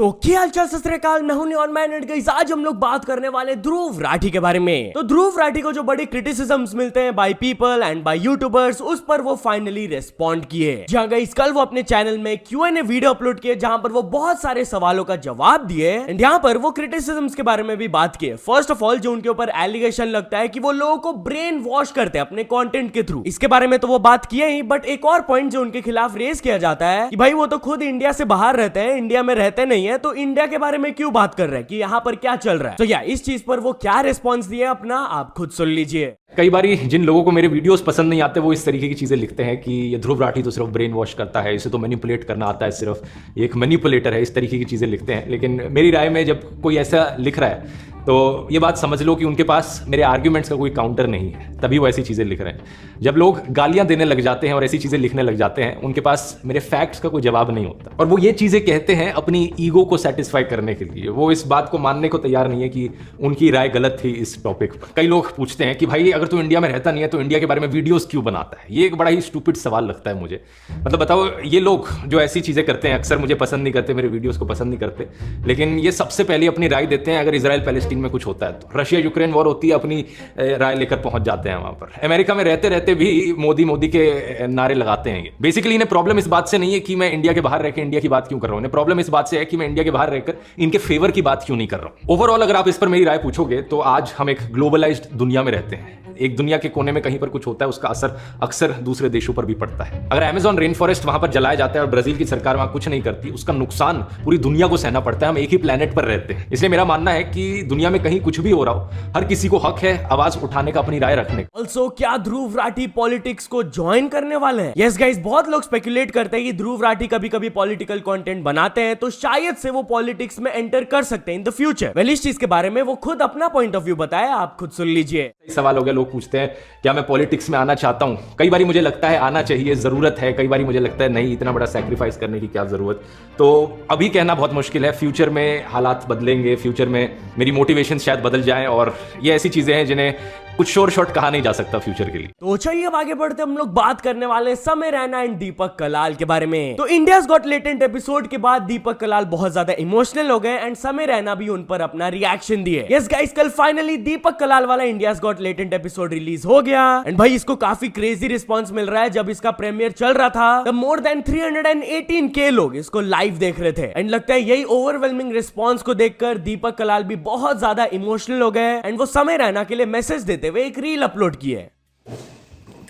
तो क्या हालचाल सत श्री अकाल, मैं हूं नियॉन मैन एंड गाइस आज हम लोग बात करने वाले ध्रुव राठी के बारे में। तो ध्रुव राठी को जो बड़ी क्रिटिसिज्म्स मिलते हैं by people and by YouTubers, उस पर वो फाइनली रिस्पॉन्ड किए। जहां गाइस कल वो अपने चैनल में Q&A वीडियो अपलोड किए जहां पर वो बहुत सारे सवालों का जवाब दिए एंड यहां पर वो क्रिटिसिज्म्स के बारे में भी बात किए। फर्स्ट ऑफ ऑल जो उनके ऊपर एलिगेशन लगता है कि वो लोगों को ब्रेन वॉश करते हैं अपने कंटेंट के थ्रू, इसके बारे में तो वो बात किए ही। बट एक और पॉइंट जो उनके खिलाफ रेज किया जाता है कि भाई वो तो खुद इंडिया से बाहर रहते हैं, इंडिया में रहते नहीं है, तो इंडिया के बारे में क्यों बात कर रहे हैं कि यहाँ पर क्या चल रहा है। तो या इस चीज पर वो क्या रिस्पॉन्स दिए अपना आप खुद सुन लीजिए। कई बार जिन लोगों को मेरे वीडियोस पसंद नहीं आते वो इस तरीके की चीज़ें लिखते हैं कि ये ध्रुव राठी तो सिर्फ ब्रेन वॉश करता है, इसे तो मैनिपुलेट करना आता है, सिर्फ ये एक मैनिपुलेटर है, इस तरीके की चीज़ें लिखते हैं। लेकिन मेरी राय में जब कोई ऐसा लिख रहा है तो ये बात समझ लो कि उनके पास मेरे आर्ग्यूमेंट्स का कोई काउंटर नहीं है, तभी वो ऐसी चीज़ें लिख रहे हैं। जब लोग गालियां देने लग जाते हैं और ऐसी चीज़ें लिखने लग जाते हैं, उनके पास मेरे फैक्ट्स का कोई जवाब नहीं होता और वो ये चीज़ें कहते हैं अपनी ईगो को सेटिस्फाई करने के लिए। वो इस बात को मानने को तैयार नहीं है कि उनकी राय गलत थी इस टॉपिक पर। कई लोग पूछते हैं कि भाई अगर तू इंडिया में रहता नहीं है तो इंडिया के बारे में वीडियोस क्यों बनाता है। ये एक बड़ा ही स्टूपिड सवाल लगता है मुझे। मतलब बताओ, ये लोग जो ऐसी चीज़ें करते हैं अक्सर मुझे पसंद नहीं करते, मेरे वीडियोस को पसंद नहीं करते, लेकिन ये सबसे पहले अपनी राय देते हैं अगर इजराइल पैलेस्टीन में कुछ होता है तो। रशिया यूक्रेन वॉर होती है, अपनी राय लेकर पहुंच जाते हैं वहां पर। अमेरिका में रहते रहते भी मोदी के नारे लगाते हैं। ये बेसिकली इन्हें प्रॉब्लम इस बात से नहीं है कि मैं इंडिया के बाहर रहकर इंडिया की बात क्यों कर रहा हूं, इन्हें प्रॉब्लम इस बात से है कि मैं इंडिया के बाहर रहकर इनके फेवर की बात क्यों नहीं कर रहा हूं। ओवरऑल अगर आप इस पर मेरी राय पूछोगे तो आज हम एक ग्लोबलाइज्ड दुनिया में रहते हैं। एक दुनिया के कोने में कहीं पर कुछ होता है, उसका असर अक्सर दूसरे देशों पर भी पड़ता है। अगर अमेज़न रेन फॉरेस्ट वहां पर जलाया जाता है और ब्राजील की सरकार वहां कुछ नहीं करती, उसका नुकसान पूरी दुनिया को सहना पड़ता है। हम एक ही प्लेनेट पर रहते हैं, इसलिए मेरा मानना है कि दुनिया में कहीं कुछ भी हो रहा हो, हर किसी को हक है आवाज उठाने का, अपनी राय रखने का। ऑल्सो क्या ध्रुव राठी पॉलिटिक्स को ज्वाइन करने वाले हैं? यस गाइस, बहुत लोग स्पेकुलेट करते हैं कि ध्रुव राठी कभी कभी पॉलिटिकल कंटेंट बनाते हैं तो शायद से वो पॉलिटिक्स में एंटर कर सकते हैं इन द फ्यूचर। वेल इस चीज के बारे में वो खुद अपना पॉइंट ऑफ व्यू बताया, आप खुद सुन लीजिए। सवाल हो गया, लोग पूछते हैं क्या मैं पॉलिटिक्स में आना चाहता हूं। कई बार मुझे लगता है आना चाहिए, जरूरत है, कई बार मुझे लगता है नहीं, इतना बड़ा सैक्रिफाइस करने की क्या जरूरत। तो अभी कहना बहुत मुश्किल है, फ्यूचर में हालात बदलेंगे, फ्यूचर में मेरी मोटिवेशन शायद बदल जाए और ये ऐसी चीजें हैं जिन्हें कुछ शोर शॉर्ट कहा नहीं जा सकता फ्यूचर के लिए। तो चलिए अब आगे बढ़ते हम लोग बात करने वाले समय रैना एंड दीपक कलाल के बारे में। तो इंडियाज गॉट टैलेंट एपिसोड के बाद दीपक कलाल बहुत ज्यादा इमोशनल हो गए एंड समय रैना भी उन पर अपना रिएक्शन दिए। यस गाइस, कल फाइनली दीपक कलाल वाला India's got talent episode release हो गया एंड भाई इसको काफी क्रेजी रिस्पॉन्स मिल रहा है। जब इसका प्रीमियर चल रहा था तब मोर देन 318K लोग इसको लाइव देख रहे थे एंड लगता है यही ओवरवेलमिंग रिस्पॉन्स को देखकर दीपक कलाल भी बहुत ज्यादा इमोशनल हो गए एंड वो समय रैना के लिए मैसेज देते हुए एक रील अपलोड की है।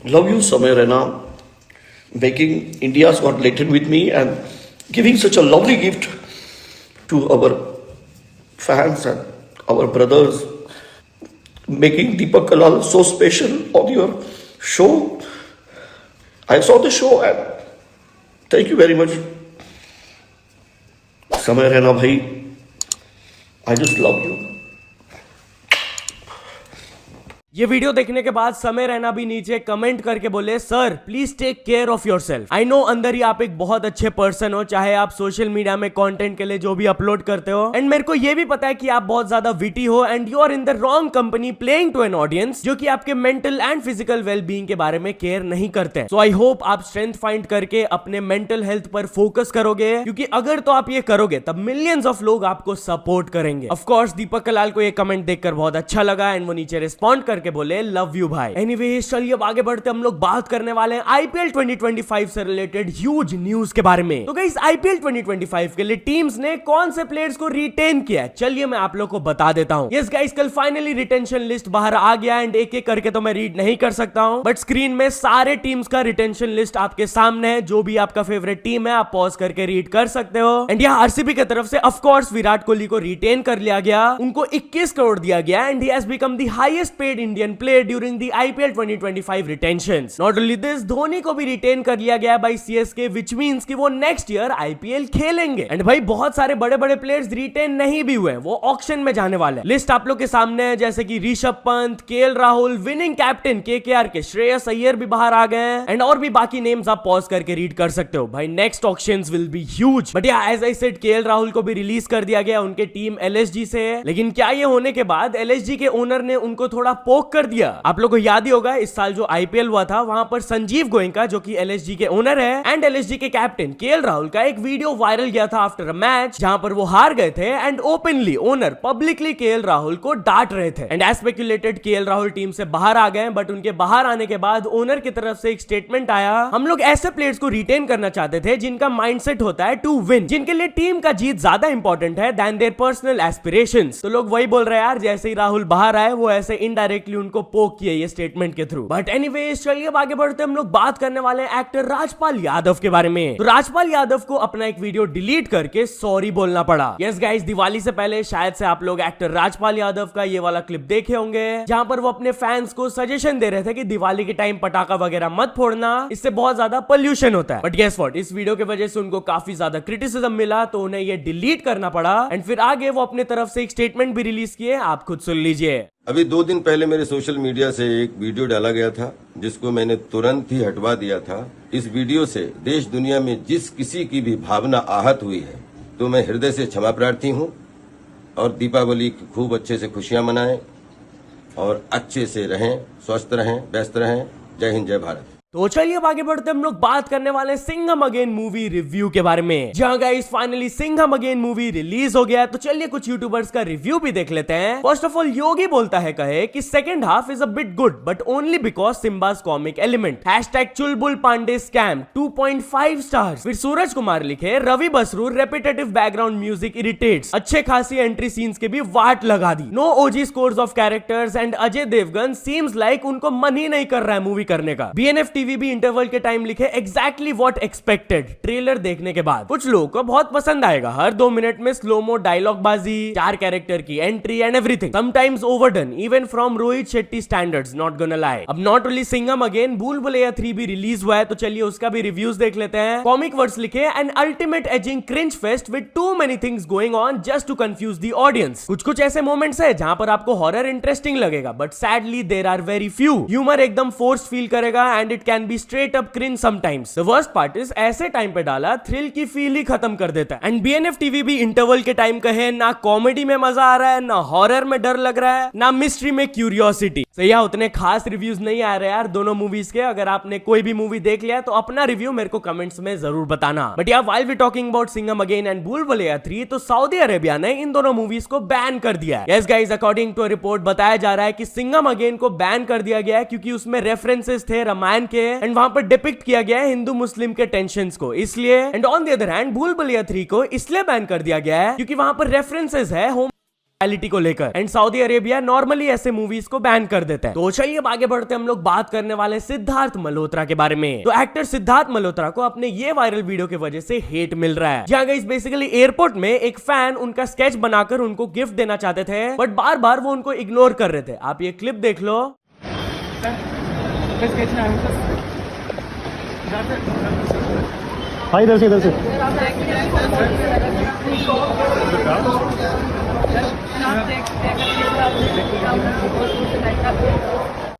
Love you, Samay Raina, making India's Got Talent with me and giving such a lovely gift to our fans and our brothers, making Deepak Kalal so special on your show. I saw the show and thank you very much, Samay Raina bhai. I just love you. ये video देखने के बाद समय रैना भी नीचे comment करके बोले, sir please take care of yourself. I know अंदर ही आप एक बहुत अच्छे पर्सन हो, चाहे आप सोशल मीडिया में कंटेंट के लिए जो भी अपलोड करते हो, एंड मेरे को ये भी पता है कि आप बहुत ज्यादा विटी हो and you are in the wrong company playing to an audience जो कि आपके मेंटल एंड फिजिकल वेलबींग के बारे में केयर नहीं करते। सो आई होप आप स्ट्रेंथ फाइंड करके अपने मेंटल हेल्थ पर फोकस करोगे, क्योंकि अगर तो आप ये करोगे तब मिलियंस ऑफ लोग आपको सपोर्ट करेंगे। ऑफ कोर्स दीपक कलाल को ये कमेंट देखकर बहुत अच्छा लगा एंड वो नीचे रिस्पॉन्ड करके बोले लव यू भाई। एनीवेज चलिए अब आगे बढ़ते हम लोग बात करने वाले हैं आईपीएल 2025 से रिलेटेड ह्यूज न्यूज के बारे में। तो गाइस आईपीएल 2025 के लिए टीम्स ने कौन से प्लेयर्स को रिटेन किया है, चलिए मैं आप लोग को बता देता हूं। यस गाइस, कल फाइनली रिटेंशन लिस्ट बाहर आ गया एंड एक एक करके तो मैं रीड नहीं कर सकता हूं, बट स्क्रीन में सारे टीम्स का रिटेंशन लिस्ट आपके सामने है। जो भी आपका फेवरेट टीम है आप पॉज करके रीड कर सकते हो। एंड यहाँ आरसीबी की तरफ से ऑफ कोर्स विराट कोहली को रिटेन कर लिया गया, उनको 21 करोड़ दिया गया and he has become the highest paid Indian player during the IPL 2025 retentions. Not only this, Dhoni को भी रिटेन कर लिया गया by CSK, which means कि वो नेक्स्ट ईयर IPL खेलेंगे। एंड भाई बहुत सारे बड़े बड़े प्लेयर्स रिटेन नहीं भी हुए, वो ऑक्शन में जाने वाले। लिस्ट आप लोग के सामने है, जैसे कि Rishabh Pant, KL Rahul, winning captain KKR के श्रेयस अय्यर भी बाहर आ गए एंड और भी बाकी नेम्स आप पॉज करके रीड कर सकते हो। भाई next auctions will be huge. But yeah as I said, KL Rahul को भी रिलीज कर दिया गया उनके टीम LSG से। लेकिन क्या ये होने के बाद LSG के ओनर ने उनको थोड़ा पोक पोक कर दिया। आप लोगों को याद ही होगा इस साल जो आईपीएल हुआ था वहां पर संजीव गोयनका जो कि एलएसजी के ओनर है एंड एलएसजी के कैप्टन केएल राहुल का एक वीडियो वायरल गया था आफ्टर अ मैच जहां पर वो हार गए थे and openly owner publicly KL Rahul को डांट रहे थे and as speculated KL Rahul team से बाहर आ गए, बट उनके बाहर आने के बाद ओनर की तरफ से एक स्टेटमेंट आया, हम लोग ऐसे प्लेयर्स को रिटेन करना चाहते थे जिनका माइंडसेट होता है टू विन, जिनके लिए टीम का जीत ज्यादा इंपॉर्टेंट है देन देयर पर्सनल एस्पिरेशंस। तो लोग वही बोल रहे हैं यार, जैसे ही राहुल बाहर आए वो ऐसे इनडायरेक्टली उनको पोक किए ये स्टेटमेंट के थ्रू। बट एनीवेज चलिए अब आगे बढ़ते हम लोग बात करने वाले हैं एक्टर राजपाल यादव के बारे में। तो राजपाल यादव को अपना एक वीडियो डिलीट करके सॉरी बोलना पड़ा। यस गाइस, दिवाली से पहले शायद से आप लोग एक्टर राजपाल यादव का ये वाला क्लिप देखे होंगे जहां पर वो अपने फैंस को सजेशन दे रहे थे कि दिवाली के टाइम पटाखा वगैरह मत फोड़ना, इससे बहुत ज्यादा पोल्यूशन होता है। बट गेस व्हाट, इस वीडियो की वजह से उनको काफी ज्यादा क्रिटिसिज्म मिला तो उन्हें ये डिलीट करना पड़ा एंड फिर आगे वो अपने तरफ से एक स्टेटमेंट भी रिलीज किए, आप खुद सुन लीजिए। अभी 2 दिन पहले मेरे सोशल मीडिया से एक वीडियो डाला गया था जिसको मैंने तुरंत ही हटवा दिया था। इस वीडियो से देश दुनिया में जिस किसी की भी भावना आहत हुई है तो मैं हृदय से क्षमा प्रार्थी हूँ और दीपावली की खूब अच्छे से खुशियां मनाएं और अच्छे से रहें, स्वस्थ रहें, व्यस्त रहें। जय हिंद, जय भारत। तो चलिए अब आगे बढ़ते हम लोग बात करने वाले सिंघम अगेन मूवी रिव्यू के बारे में। जहां guys finally Singham again movie release हो गया, तो चलिए कुछ यूट्यूबर्स का रिव्यू भी देख लेते हैं। फर्स्ट ऑफ ऑल योगी बोलता है कहे कि second half is a bit good but only because Simmba's comic element. #Chulbul Pandey scam 2.5 stars. फिर सूरज कुमार लिखे Ravi Basrur repetitive background music irritates, अच्छे खासी एंट्री सीन्स के भी वाट लगा दी। No OG scores of characters and Ajay Devgn seems like उनको मन ही नहीं कर रहा है मूवी करने का। BNF टीवी भी इंटरवल के टाइम लिखे एग्जैक्टली व्हाट एक्सपेक्टेड। ट्रेलर देखने के बाद कुछ लोगों को बहुत पसंद आएगा, हर 2 मिनट में स्लोमो डायलॉग बाजी, 4 कैरेक्टर की entry and everything, sometimes overdone even from Rohit Shetty standards, not gonna lie. अब नॉट ओनली सिंघम अगेन, भूल भुलैया 3 भी रिलीज हुआ है, तो चलिए उसका भी रिव्यूज देख लेते हैं। कॉमिक वर्ड्स लिखे an ultimate ageing cringe fest with too many things going on just to confuse the audience. कुछ ऐसे मोमेंट्स है जहां पर आपको हॉरर इंटरेस्टिंग लगेगा but sadly there are very few. Humour एकदम फोर्स फील करेगा and it can be straight up cringe sometimes. The worst part is ऐसे टाइम पे डाला थ्रिल की फील ही खत्म कर देता है। एंड BNF टीवी भी इंटरवल के टाइम कहे ना कॉमेडी में मजा आ रहा है, ना हॉरर में डर लग रहा है, ना मिस्ट्री में क्यूरियोसिटी। तो यह उतने खास रिव्यूज नहीं आ रहे यार दोनों मूवीज के। अगर आपने कोई भी मूवी देख लिया तो अपना रिव्यू मेरे को कमेंट्स में जरूर बताना। बट यार while we talking about Singham again and Bhool Bhulaiyaa 3, तो सऊदी अरेबिया ने इन दोनों मूवीज को बैन कर दिया है। Yes guys, according to report बताया जा रहा है कि सिंघम अगेन को बैन कर दिया गया है क्योंकि उसमें रेफरेंसेस थे रामायण के एंड वहां पर डिपिक्ट किया गया है हिंदू मुस्लिम के टेंशंस को, इसलिए। And on the other hand भूल भुलैया 3 को इसलिए बैन कर दिया गया है क्योंकि वहां पर रेफरेंसेस है होमोसेक्सुअलिटी को लेकर एंड सऊदी अरेबिया नॉर्मली ऐसे मूवीज को बैन कर देता है। तो चलिए अब आगे बढ़ते हम लोग बात करने वाले सिद्धार्थ मल्होत्रा के बारे में। तो एक्टर सिद्धार्थ मल्होत्रा को अपने ये वायरल वीडियो की वजह से हेट मिल रहा है। जहां गाइस बेसिकली एयरपोर्ट में एक फैन उनका स्केच बनाकर उनको गिफ्ट देना चाहते थे बट बार बार वो उनको इग्नोर कर रहे थे। आप ये क्लिप देख लो। हाँ, इधर से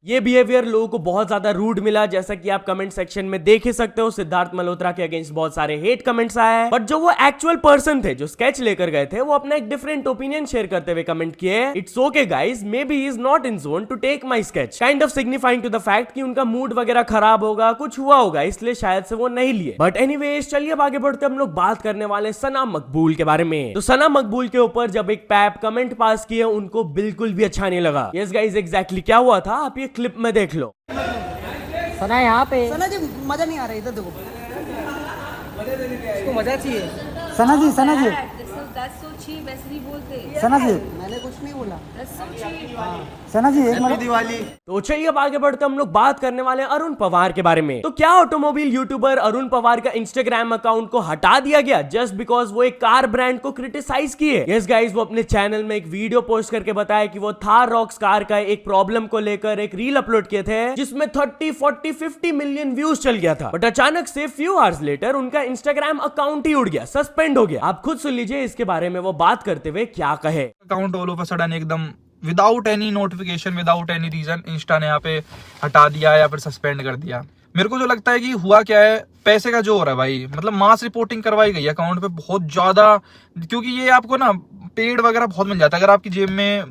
ये बिहेवियर लोगों को बहुत ज्यादा रूड मिला, जैसा कि आप कमेंट सेक्शन में देख ही सकते हो। सिद्धार्थ मल्होत्रा के अगेंस्ट बहुत सारे हेट कमेंट्स आए, बट जो वो एक्चुअल पर्सन थे जो स्केच लेकर गए थे वो अपना एक डिफरेंट ओपिनियन शेयर करते हुए कमेंट किए, it's okay guys, maybe he is not in zone to take my sketch, kind of signifying to the fact कि उनका मूड वगैरह खराब होगा, कुछ हुआ होगा, इसलिए शायद से वो नहीं लिए। बट एनीवेज चलिए अब आगे बढ़ते हम लोग बात करने वाले सना मकबूल के बारे में। तो सना मकबूल के ऊपर जब एक पैप कमेंट पास किए उनको बिल्कुल भी अच्छा नहीं लगा। यस गाइस, एग्जैक्टली क्या हुआ था आप ये क्लिप में देख लो। सना यहाँ पे सना जी मजा नहीं आ रहा, इधर देखो, इसको मजा चाहिए। सना जी दस सौ छी वैसे नहीं बोलते। सना जी मैंने कुछ नहीं बोला। 10 सौ छी। सना जी एक मिनट। दिवाली। तो चलिए अब आगे बढ़ते हम लोग बात करने वाले अरुण पवार के बारे में। तो क्या ऑटोमोबाइल यूट्यूबर अरुण पवार का इंस्टाग्राम अकाउंट को हटा दिया गया जस्ट बिकॉज वो एक कार ब्रांड को क्रिटिसाइज किए? यस गाइस, वो अपने चैनल में एक वीडियो पोस्ट करके बताया कि वो थार रॉक्स कार का एक प्रॉब्लम को लेकर एक रील अपलोड किए थे जिसमें 30, 40, 50 मिलियन व्यूज चल गया था। बट अचानक से फ्यू आवर्स लेटर उनका इंस्टाग्राम अकाउंट ही उड़ गया, सस्पेंड हो गया। आप खुद सुन लीजिए इसके बारे में वो बात करते हुए क्या कहे। Account all of a sudden एकदम without any notification, without any reason Insta ने यहाँ पे हटा दिया या फिर सस्पेंड कर दिया। मेरे को जो लगता है कि हुआ क्या है, पैसे का जो हो रहा है भाई, मतलब मास रिपोर्टिंग करवाई गई अकाउंट पे बहुत ज्यादा, क्योंकि ये आपको ना पेड वगैरह बहुत मिल जाता है। अगर आपकी जेब में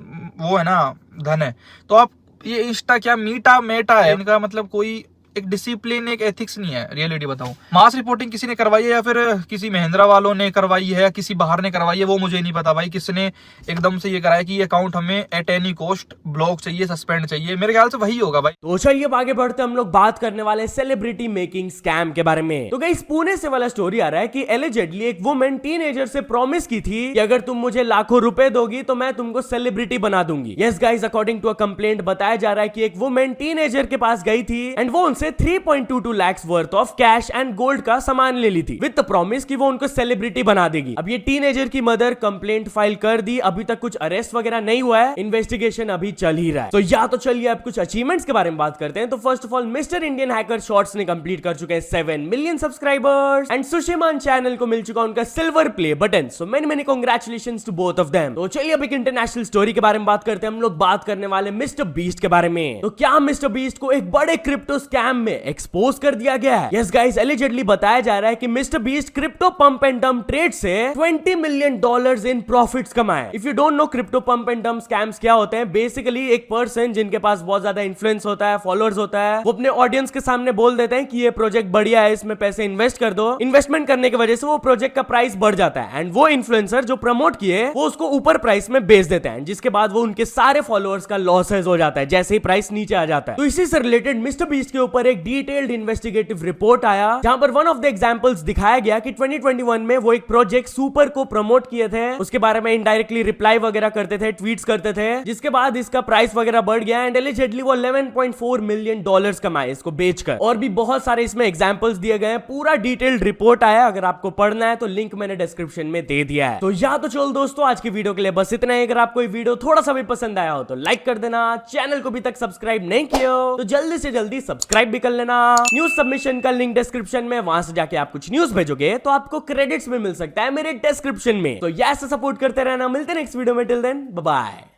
वो है ना धन है तो आप ये इंस्टा क्या मीटा मेटा है, इनका मतलब कोई एक डिसिप्लिन, एक एथिक्स नहीं है। रियलिटी बताऊं, मास रिपोर्टिंग किसी ने करवाई है या फिर किसी महिंद्रा वालों ने करवाई है या किसी बाहर ने करवाई है, वो मुझे नहीं पता भाई। किसने एकदम से ये कराया कि ये अकाउंट हमें एट एनी कॉस्ट ब्लॉक चाहिए, सस्पेंड चाहिए, मेरे ख्याल से वही होगा भाई। तो चलिए अब आगे बढ़ते हम लोग बात करने वाले सेलिब्रिटी मेकिंग स्कैम के बारे में। तो गाइस पुणे से वाला स्टोरी आ रहा है कि एलिजेडली एक वुमेन टीनेजर से प्रॉमिस की थी कि अगर तुम मुझे लाखों रुपए दोगी तो मैं तुमको सेलिब्रिटी बना दूंगी। Yes guys, according to a complaint बताया जा रहा है कि एक वुमेन टीनेजर के पास गई थी एंड वो उनसे 3.22 lakhs worth of cash and gold का सामान ले ली थी विद द प्रॉमिस कि वो उनको सेलिब्रिटी बना देगी। अब ये टीनेजर की मदर कंप्लेंट फाइल कर दी, अभी तक कुछ अरेस्ट वगैरह नहीं हुआ है, इन्वेस्टिगेशन अभी चल ही रहा है। तो या तो चलिए अब कुछ अचीवमेंट्स के बारे में बात करते हैं। तो first of all mister Indian hacker shorts ने कंप्लीट कर चुके हैं 7 million subscribers and Sushman channel को मिल चुका उनका silver play button. So many congratulations to both of them. तो चलिए अब एक इंटरनेशनल स्टोरी के बारे में बात करते हैं। हम लोग बात करने वाले मिस्टर बीस्ट के बारे में। तो क्या मिस्टर बीस्ट को एक बड़े क्रिप्टो स्कैम में एक्सपोज कर दिया गया है? यस गाइस, एलिजेडली बताया जा रहा है कि mister beast crypto pump and dump trade से $20 मिलियन इन प्रॉफिट्स कमाए। If you don't know crypto pump and dump scams क्या होते हैं, बेसिकली एक पर्सन जिनके पास बहुत ज्यादा इन्फ्लुएंस होता है, फॉलोअर्स होता है, वो अपने ऑडियंस के सामने बोल देते हैं कि ये प्रोजेक्ट बढ़िया है, इसमें पैसे इन्वेस्ट कर दो। इन्वेस्टमेंट करने की वजह से वो प्रोजेक्ट का प्राइस बढ़ जाता है एंड वो इन्फ्लुएंसर जो प्रमोट किए वो उसको ऊपर प्राइस में बेच देते हैं, जिसके बाद वो उनके सारे फॉलोअर्स का लॉसेस हो जाता है जैसे ही प्राइस नीचे आ जाता है। तो इसी से रिलेटेड मिस्टर बीस्ट के ऊपर एक डिटेल्ड इन्वेस्टिगेटिव रिपोर्ट आया जहां पर वन ऑफ द एग्जांपल्स दिखाया गया कि 2021 में वो एक प्रोजेक्ट सुपर को प्रमोट किए थे, उसके बारे में इनडायरेक्टली रिप्लाई वगैरह करते थे, ट्वीट्स करते थे, जिसके बाद इसका प्राइस वगैरह बढ़ गया एंड एलिजेडली वो $11.4 मिलियन कमाए इसको बेचकर। और भी बहुत सारे इसमें एग्जांपल्स दिए गए हैं, पूरा डिटेल्ड रिपोर्ट आया, अगर आपको पढ़ना है तो लिंक मैंने डिस्क्रिप्शन में दे दिया है। तो या तो चलो दोस्तों आज की वीडियो के लिए बस इतना ही। अगर आपको ये वीडियो थोड़ा सा भी पसंद आया हो तो लाइक कर देना, चैनल को अभी तक सब्सक्राइब नहीं किया हो तो जल्दी से जल्दी सब्सक्राइब भी कर लेना। न्यूज सबमिशन का लिंक डिस्क्रिप्शन में, वहां से जाके आप कुछ न्यूज भेजोगे तो आपको क्रेडिट्स में मिल सकता है मेरे डिस्क्रिप्शन में। तो ऐसे सपोर्ट करते रहना, मिलते हैं नेक्स्ट वीडियो में, टिल देन बाय बाय।